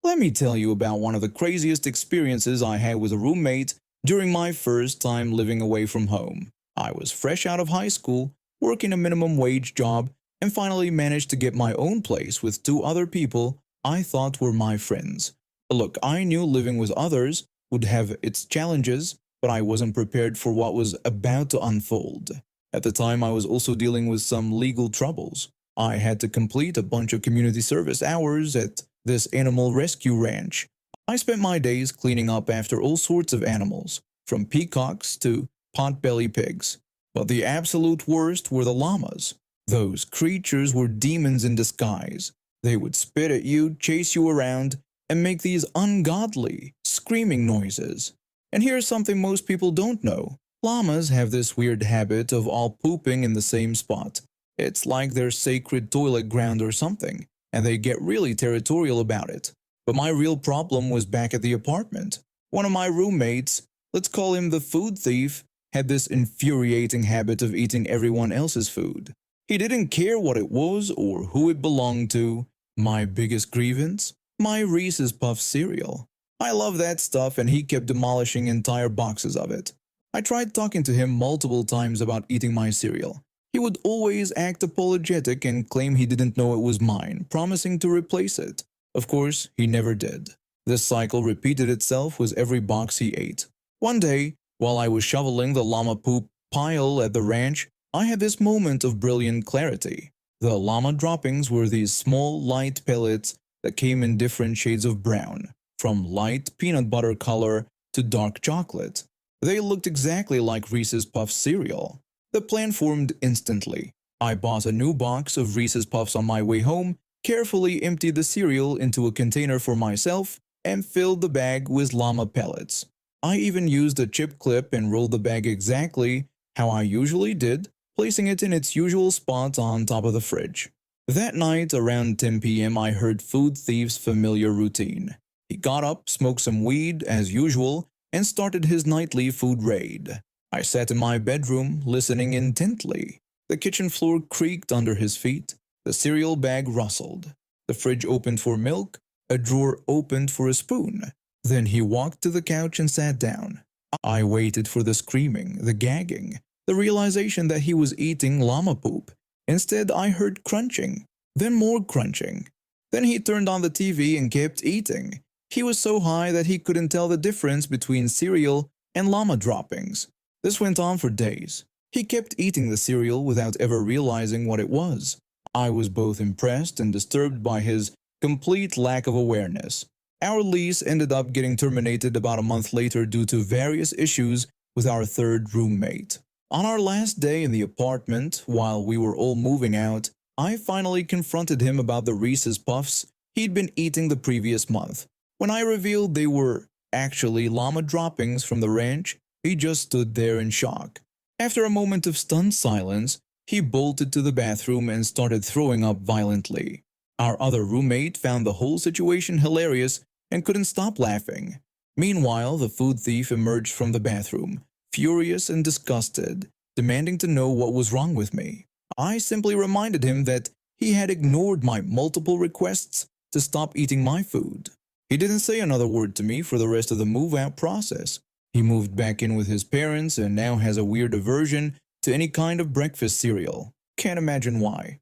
Let me tell you about one of the craziest experiences I had with a roommate during my first time living away from home. I was fresh out of high school, working a minimum wage job, and finally managed to get my own place with two other people I thought were my friends. Look, I knew living with others would have its challenges, but I wasn't prepared for what was about to unfold. At the time, I was also dealing with some legal troubles. I had to complete a bunch of community service hours at this animal rescue ranch. I spent my days cleaning up after all sorts of animals, from peacocks to potbelly pigs. But the absolute worst were the llamas. Those creatures were demons in disguise. They would spit at you, chase you around, and make these ungodly, screaming noises. And here's something most people don't know. Llamas have this weird habit of all pooping in the same spot. It's like their sacred toilet ground or something, and they get really territorial about it. But my real problem was back at the apartment. One of my roommates, let's call him the food thief, had this infuriating habit of eating everyone else's food. He didn't care what it was or who it belonged to. My biggest grievance? My Reese's Puff cereal. I love that stuff and he kept demolishing entire boxes of it. I tried talking to him multiple times about eating my cereal. He would always act apologetic and claim he didn't know it was mine, promising to replace it. Of course, he never did. This cycle repeated itself with every box he ate. One day, while I was shoveling the llama poop pile at the ranch, I had this moment of brilliant clarity. The llama droppings were these small, light pellets that came in different shades of brown, from light peanut butter color to dark chocolate. They looked exactly like Reese's Puffs cereal. The plan formed instantly. I bought a new box of Reese's Puffs on my way home, carefully emptied the cereal into a container for myself, and filled the bag with llama pellets. I even used a chip clip and rolled the bag exactly how I usually did, placing it in its usual spot on top of the fridge. That night, around 10 p.m., I heard Food Thief's familiar routine. He got up, smoked some weed, as usual, and started his nightly food raid. I sat in my bedroom, listening intently. The kitchen floor creaked under his feet. The cereal bag rustled. The fridge opened for milk. A drawer opened for a spoon. Then he walked to the couch and sat down. I waited for the screaming, the gagging, the realization that he was eating llama poop. Instead, I heard crunching, then more crunching. Then he turned on the TV and kept eating. He was so high that he couldn't tell the difference between cereal and llama droppings. This went on for days. He kept eating the cereal without ever realizing what it was. I was both impressed and disturbed by his complete lack of awareness. Our lease ended up getting terminated about a month later due to various issues with our third roommate. On our last day in the apartment, while we were all moving out, I finally confronted him about the Reese's Puffs he'd been eating the previous month. When I revealed they were actually llama droppings from the ranch, he just stood there in shock. After a moment of stunned silence, he bolted to the bathroom and started throwing up violently. Our other roommate found the whole situation hilarious and couldn't stop laughing. Meanwhile, the food thief emerged from the bathroom, furious and disgusted, demanding to know what was wrong with me. I simply reminded him that he had ignored my multiple requests to stop eating my food. He didn't say another word to me for the rest of the move-out process. He moved back in with his parents and now has a weird aversion to any kind of breakfast cereal. Can't imagine why.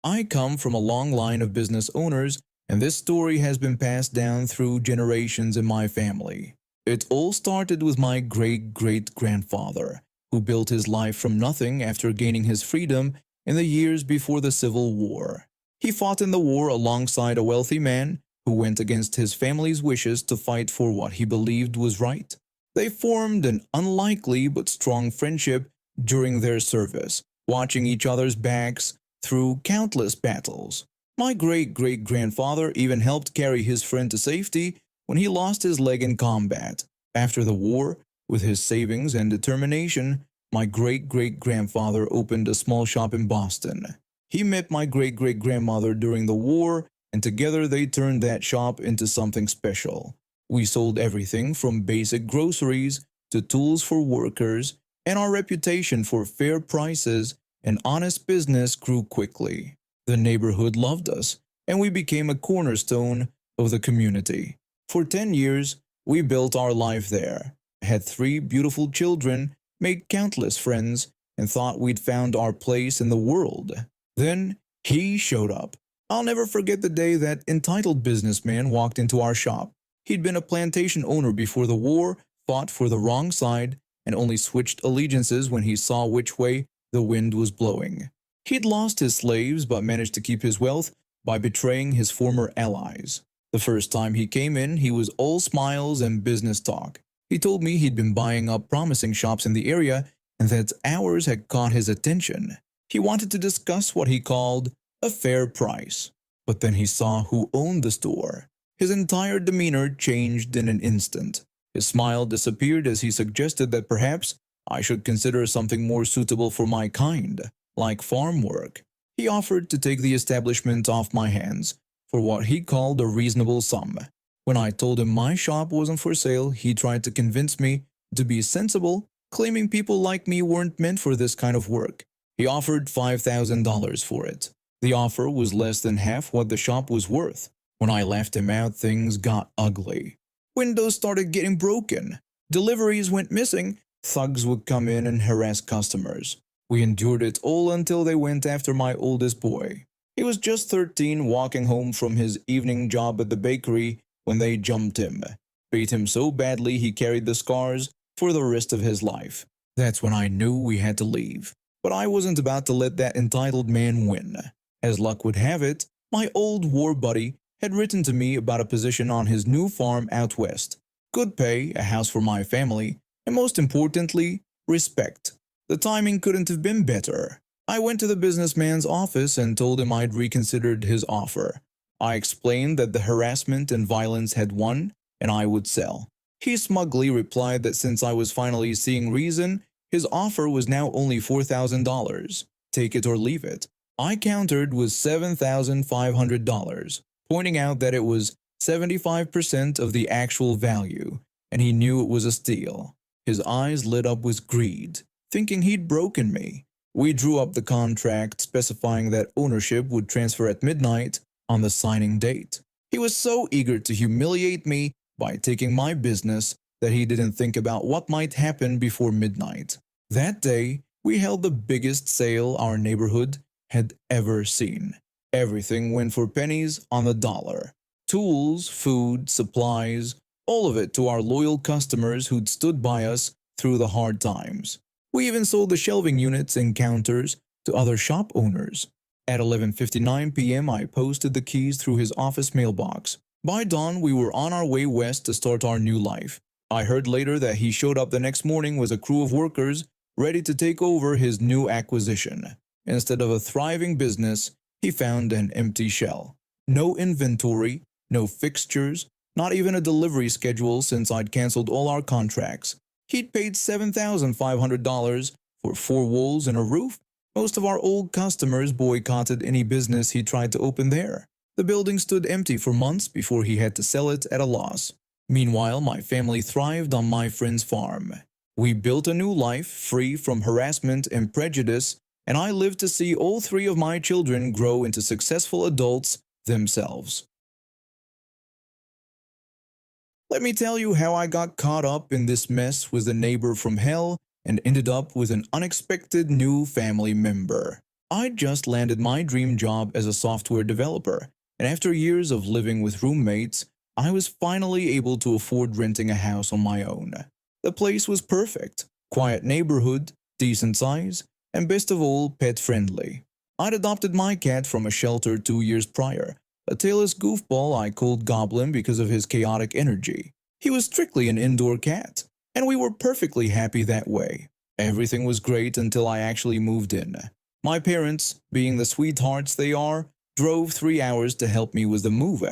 I come from a long line of business owners, and this story has been passed down through generations in my family. It all started with my great-great-grandfather, who built his life from nothing after gaining his freedom in the years before the Civil War. He fought in the war alongside a wealthy man who went against his family's wishes to fight for what he believed was right. They formed an unlikely but strong friendship during their service, watching each other's backs through countless battles. My great-great-grandfather even helped carry his friend to safety when he lost his leg in combat. After the war, with his savings and determination, my great-great-grandfather opened a small shop in Boston. He met my great-great-grandmother during the war, and together they turned that shop into something special. We sold everything from basic groceries to tools for workers, and our reputation for fair prices and honest business grew quickly. The neighborhood loved us, and we became a cornerstone of the community. For 10 years, we built our life there, had 3 beautiful children, made countless friends, and thought we'd found our place in the world. Then he showed up. I'll never forget the day that entitled businessman walked into our shop. He'd been a plantation owner before the war, fought for the wrong side, and only switched allegiances when he saw which way the wind was blowing. He'd lost his slaves but managed to keep his wealth by betraying his former allies. The first time he came in, he was all smiles and business talk. He told me he'd been buying up promising shops in the area and that ours had caught his attention. He wanted to discuss what he called a fair price. But then he saw who owned the store. His entire demeanor changed in an instant. His smile disappeared as he suggested that perhaps I should consider something more suitable for my kind, like farm work. He offered to take the establishment off my hands for what he called a reasonable sum. When I told him my shop wasn't for sale, he tried to convince me to be sensible, claiming people like me weren't meant for this kind of work. He offered $5,000 for it. The offer was less than half what the shop was worth. When I left him out, things got ugly. Windows started getting broken. Deliveries went missing. Thugs would come in and harass customers. We endured it all until they went after my oldest boy. He was just 13, walking home from his evening job at the bakery when they jumped him. Beat him so badly he carried the scars for the rest of his life. That's when I knew we had to leave. But I wasn't about to let that entitled man win. As luck would have it, my old war buddy had written to me about a position on his new farm out west. Good pay, a house for my family, and most importantly, respect. The timing couldn't have been better. I went to the businessman's office and told him I'd reconsidered his offer. I explained that the harassment and violence had won, and I would sell. He smugly replied that since I was finally seeing reason, his offer was now only $4,000. Take it or leave it. I countered with $7,500, pointing out that it was 75% of the actual value, and he knew it was a steal. His eyes lit up with greed, thinking he'd broken me. We drew up the contract specifying that ownership would transfer at midnight on the signing date. He was so eager to humiliate me by taking my business that he didn't think about what might happen before midnight. That day, we held the biggest sale our neighborhood had ever seen. Everything went for pennies on the dollar. Tools, food, supplies, all of it to our loyal customers who'd stood by us through the hard times. We even sold the shelving units and counters to other shop owners. At 11:59 p.m. I posted the keys through his office mailbox. By dawn, we were on our way west to start our new life. I heard later that he showed up the next morning with a crew of workers ready to take over his new acquisition. Instead of a thriving business, he found an empty shell. No inventory, no fixtures, not even a delivery schedule since I'd canceled all our contracts. He'd paid $7,500 for 4 walls and a roof. Most of our old customers boycotted any business he tried to open there. The building stood empty for months before he had to sell it at a loss. Meanwhile, my family thrived on my friend's farm. We built a new life free from harassment and prejudice, and I lived to see all 3 of my children grow into successful adults themselves. Let me tell you how I got caught up in this mess with a neighbor from hell and ended up with an unexpected new family member. I just landed my dream job as a software developer, and after years of living with roommates, I was finally able to afford renting a house on my own. The place was perfect, quiet neighborhood, decent size, and best of all, pet-friendly. I'd adopted my cat from a shelter 2 years prior, a tailless goofball I called Goblin because of his chaotic energy. He was strictly an indoor cat, and we were perfectly happy that way. Everything was great until I actually moved in. My parents, being the sweethearts they are, drove 3 hours to help me with the move.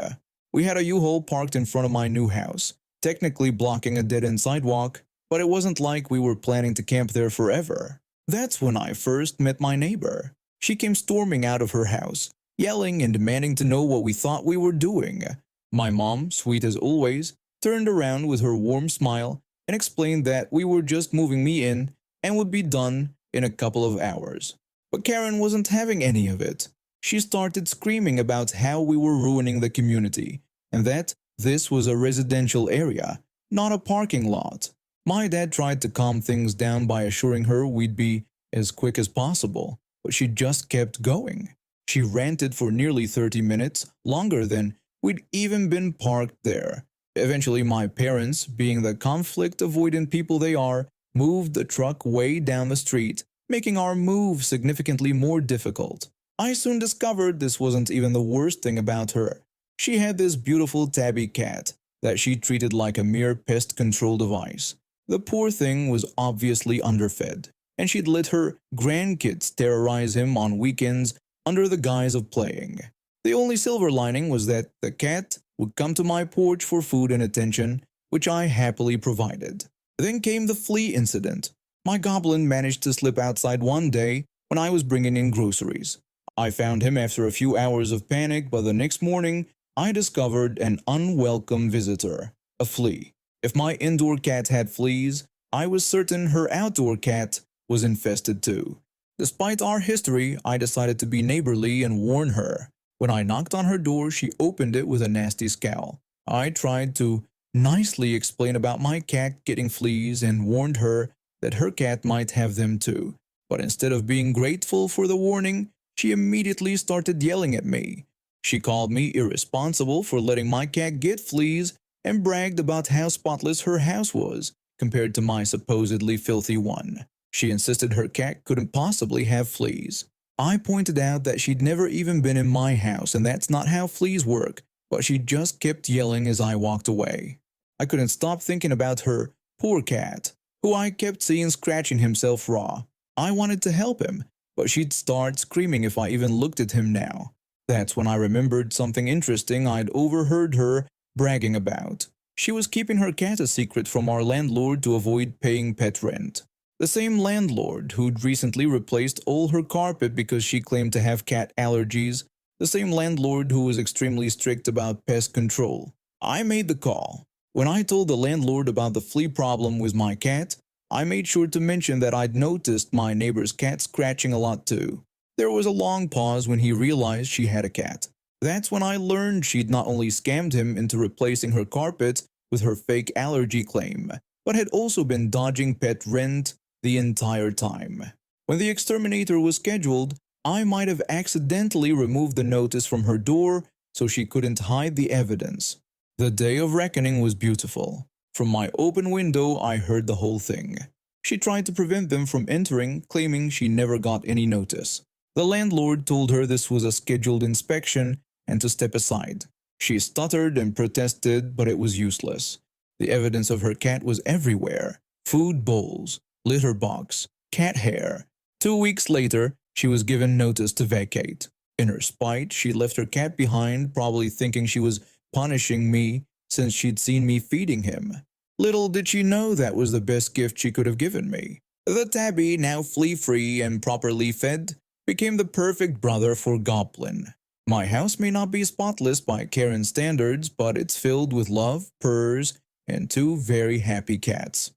We had a U-Haul parked in front of my new house, technically blocking a dead-end sidewalk, but it wasn't like we were planning to camp there forever. That's when I first met my neighbor. She came storming out of her house, yelling and demanding to know what we thought we were doing. My mom, sweet as always, turned around with her warm smile and explained that we were just moving me in and would be done in a couple of hours. But Karen wasn't having any of it. She started screaming about how we were ruining the community and that this was a residential area, not a parking lot. My dad tried to calm things down by assuring her we'd be as quick as possible, but she just kept going. She ranted for nearly 30 minutes, longer than we'd even been parked there. Eventually, my parents, being the conflict-avoidant people they are, moved the truck way down the street, making our move significantly more difficult. I soon discovered this wasn't even the worst thing about her. She had this beautiful tabby cat that she treated like a mere pest control device. The poor thing was obviously underfed, and she'd let her grandkids terrorize him on weekends under the guise of playing. The only silver lining was that the cat would come to my porch for food and attention, which I happily provided. Then came the flea incident. My goblin managed to slip outside one day when I was bringing in groceries. I found him after a few hours of panic, but the next morning I discovered an unwelcome visitor, a flea. If my indoor cat had fleas, I was certain her outdoor cat was infested too. Despite our history, I decided to be neighborly and warn her. When I knocked on her door, she opened it with a nasty scowl. I tried to nicely explain about my cat getting fleas and warned her that her cat might have them too. But instead of being grateful for the warning, she immediately started yelling at me. She called me irresponsible for letting my cat get fleas and bragged about how spotless her house was compared to my supposedly filthy one. She insisted her cat couldn't possibly have fleas. I pointed out that she'd never even been in my house and that's not how fleas work, but she just kept yelling as I walked away. I couldn't stop thinking about her poor cat, who I kept seeing scratching himself raw. I wanted to help him, but she'd start screaming if I even looked at him now. That's when I remembered something interesting I'd overheard her bragging about. She was keeping her cat a secret from our landlord to avoid paying pet rent. The same landlord who'd recently replaced all her carpet because she claimed to have cat allergies. The same landlord who was extremely strict about pest control. I made the call. When I told the landlord about the flea problem with my cat, I made sure to mention that I'd noticed my neighbor's cat scratching a lot too. There was a long pause when he realized she had a cat. That's when I learned she'd not only scammed him into replacing her carpet with her fake allergy claim, but had also been dodging pet rent the entire time. When the exterminator was scheduled, I might have accidentally removed the notice from her door so she couldn't hide the evidence. The day of reckoning was beautiful. From my open window, I heard the whole thing. She tried to prevent them from entering, claiming she never got any notice. The landlord told her this was a scheduled inspection and to step aside. She stuttered and protested, but it was useless. The evidence of her cat was everywhere. Food bowls, litter box, cat hair. 2 weeks later, she was given notice to vacate. In her spite, she left her cat behind, probably thinking she was punishing me since she'd seen me feeding him. Little did she know that was the best gift she could have given me. The tabby, now flea-free and properly fed, became the perfect brother for Goblin. My house may not be spotless by Karen standards, but it's filled with love, purrs, and 2 very happy cats.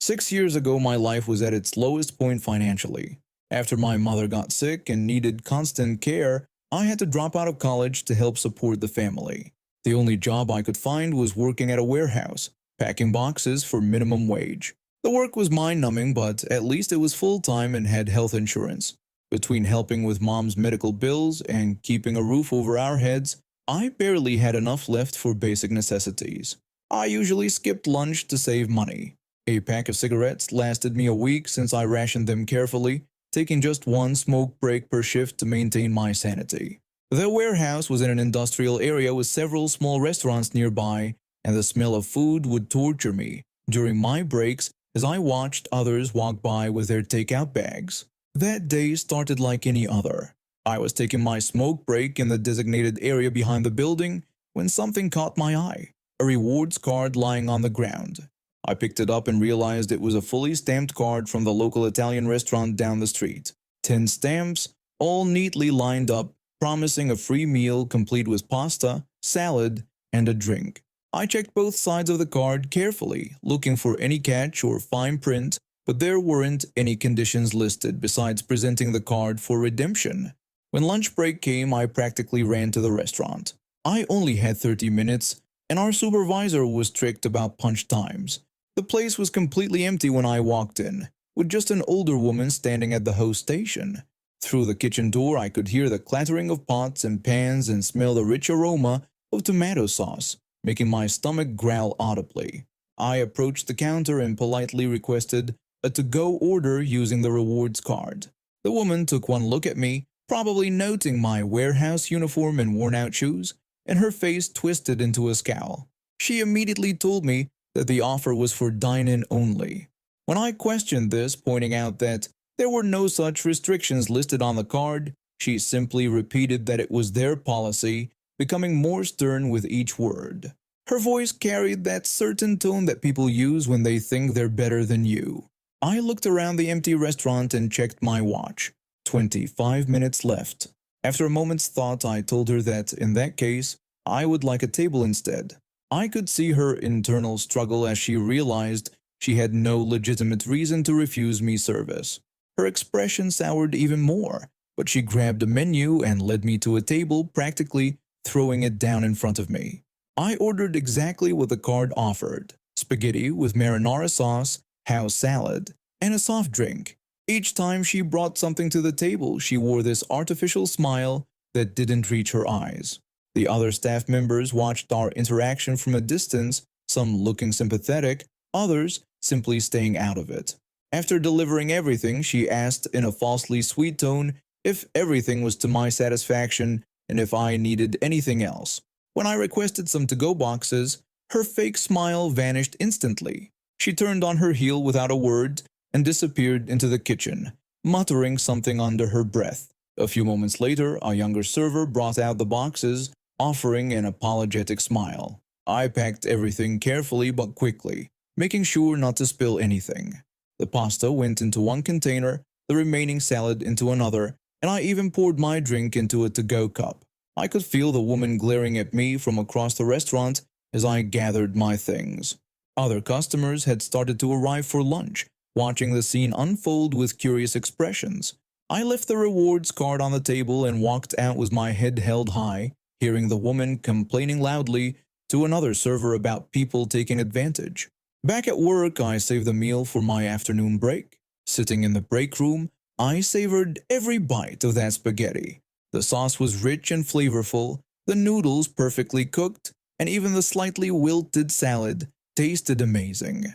6 years ago, my life was at its lowest point financially. After my mother got sick and needed constant care, I had to drop out of college to help support the family. The only job I could find was working at a warehouse, packing boxes for minimum wage. The work was mind-numbing, but at least it was full-time and had health insurance. Between helping with mom's medical bills and keeping a roof over our heads, I barely had enough left for basic necessities. I usually skipped lunch to save money. A pack of cigarettes lasted me a week since I rationed them carefully, taking just 1 smoke break per shift to maintain my sanity. The warehouse was in an industrial area with several small restaurants nearby, and the smell of food would torture me during my breaks as I watched others walk by with their takeout bags. That day started like any other. I was taking my smoke break in the designated area behind the building when something caught my eye, a rewards card lying on the ground. I picked it up and realized it was a fully stamped card from the local Italian restaurant down the street. 10 stamps, all neatly lined up, promising a free meal complete with pasta, salad, and a drink. I checked both sides of the card carefully, looking for any catch or fine print, but there weren't any conditions listed besides presenting the card for redemption. When lunch break came, I practically ran to the restaurant. I only had 30 minutes, and our supervisor was strict about punch times. The place was completely empty when I walked in, with just an older woman standing at the host station. Through the kitchen door, I could hear the clattering of pots and pans and smell the rich aroma of tomato sauce, making my stomach growl audibly. I approached the counter and politely requested a to-go order using the rewards card. The woman took one look at me, probably noting my warehouse uniform and worn-out shoes, and her face twisted into a scowl. She immediately told me that the offer was for dine-in only. When I questioned this, pointing out that there were no such restrictions listed on the card, she simply repeated that it was their policy, becoming more stern with each word. Her voice carried that certain tone that people use when they think they're better than you. I looked around the empty restaurant and checked my watch. 25 minutes left. After a moment's thought, I told her that, in that case, I would like a table instead. I could see her internal struggle as she realized she had no legitimate reason to refuse me service. Her expression soured even more, but she grabbed a menu and led me to a table, practically throwing it down in front of me. I ordered exactly what the card offered: spaghetti with marinara sauce, house salad, and a soft drink. Each time she brought something to the table, she wore this artificial smile that didn't reach her eyes. The other staff members watched our interaction from a distance, some looking sympathetic, others simply staying out of it. After delivering everything, she asked in a falsely sweet tone if everything was to my satisfaction and if I needed anything else. When I requested some to-go boxes, her fake smile vanished instantly. She turned on her heel without a word and disappeared into the kitchen, muttering something under her breath. A few moments later, a younger server brought out the boxes, offering an apologetic smile. I packed everything carefully but quickly, making sure not to spill anything. The pasta went into one container, the remaining salad into another, and I even poured my drink into a to-go cup. I could feel the woman glaring at me from across the restaurant as I gathered my things. Other customers had started to arrive for lunch, watching the scene unfold with curious expressions. I left the rewards card on the table and walked out with my head held high, hearing the woman complaining loudly to another server about people taking advantage. Back at work, I saved the meal for my afternoon break. Sitting in the break room, I savored every bite of that spaghetti. The sauce was rich and flavorful, the noodles perfectly cooked, and even the slightly wilted salad tasted amazing.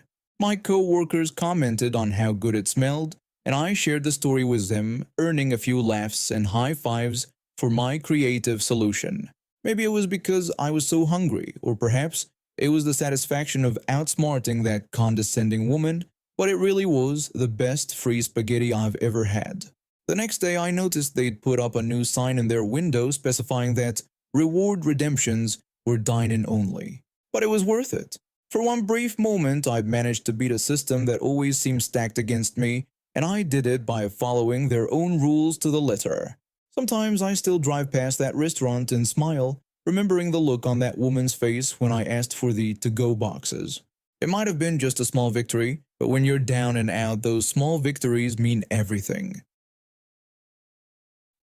My co-workers commented on how good it smelled, and I shared the story with them, earning a few laughs and high fives for my creative solution. Maybe it was because I was so hungry, or perhaps it was the satisfaction of outsmarting that condescending woman, but it really was the best free spaghetti I've ever had. The next day, I noticed they'd put up a new sign in their window specifying that reward redemptions were dine-in only. But it was worth it. For one brief moment, I managed to beat a system that always seemed stacked against me, and I did it by following their own rules to the letter. Sometimes I still drive past that restaurant and smile, remembering the look on that woman's face when I asked for the to-go boxes. It might have been just a small victory, but when you're down and out, those small victories mean everything.